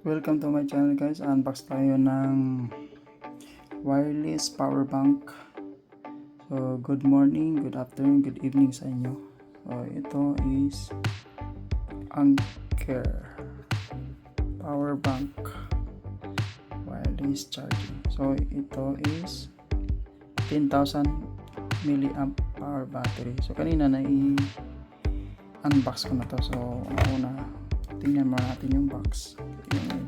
Welcome to my channel guys. Unbox tayo ng wireless power bank. So good morning, good afternoon, good evening sa inyo. So ito is Anker power bank wireless charging. So ito is 10,000 milliamp power battery. So kanina na i-unbox ko na to. So una tingnan mo natin yung box.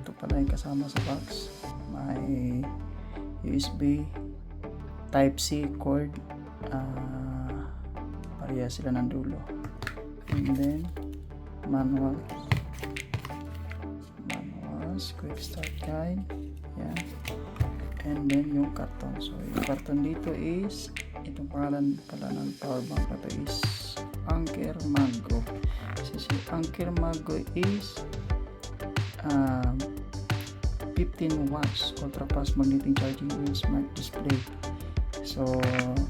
Ito pala yung kasama sa box. May USB Type-C cord. Pareha sila ng dulo. And then manuals, quick start guide. Yan. And then yung karton. So yung karton dito is itong pangalan pala ng power bank na to is Anker Maggo. Si Anker Maggo is 15 watts ultra fast magnetic charging with smart display. So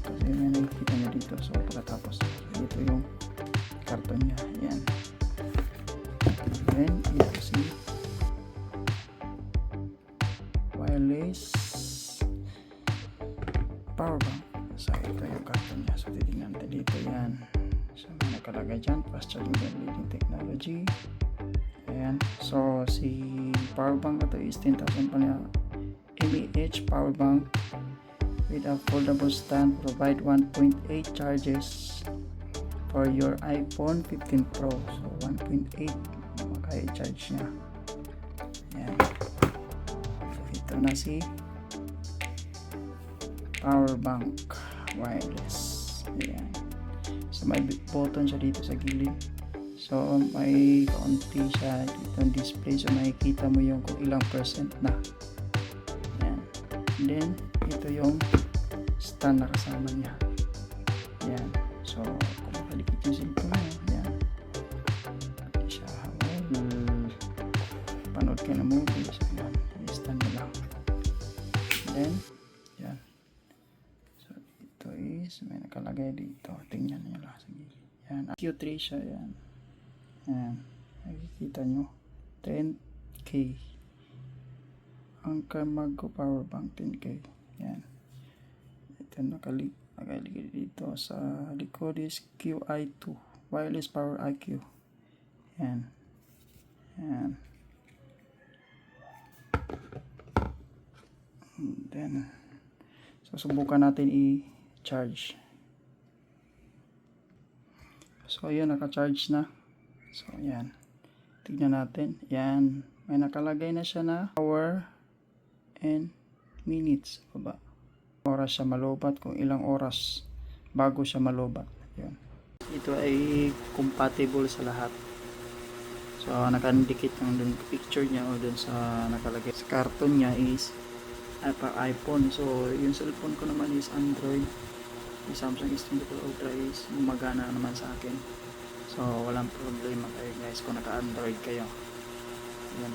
kasi may nakikita nyo dito. So pagkatapos dito yung karton nya. Yan. Then ito si wireless power bank. So ito yung karton nya. So titignan natin dito yan. So may nakalagay dyan, fast charging and leading technology. Ayan. So si power bank na to is 10,000 mAh power bank with a foldable stand. Provide 1.8 charges for your iPhone 15 Pro. So 1.8 makaya charge nya. Ayan. So ito na si power bank wireless. Ayan. So may button siya dito sa gilid. So may kaunti siya dito display. So makikita mo yung kung ilang percent na. Yan. And then ito yung stand na kasama niya. Yan. So kung makalikit yung cellphone mo, yan. Pati siya panood ka na movie. So yan. I-stand mo lang. And then yan. So ito is may nakalagay dito. Tingnan nyo lang sa gilid. Yan. Q3 siya yan. Ayan, nakikita nyo 10K Anker Maggo power bank 10K. Ayan, ito nakaligay dito sa likod is QI2 wireless power IQ. Ayan, ayan. And then so subukan natin i-charge. So ayun, naka-charge na. So, yan. Tignan natin. Yan. May nakalagay na siya na hour and minutes. Baba. Oras siya malobat. Kung ilang oras bago siya malobat. Yan. Ito ay compatible sa lahat. So, naka-indicate yung dun picture niya o dun sa nakalagay. Sa karton niya is iPhone. So, yung cellphone ko naman is Android. Yung Samsung S24 Ultra is gumagana naman sa akin. So walang problema kayo guys kung naka-Android kayo. Yan.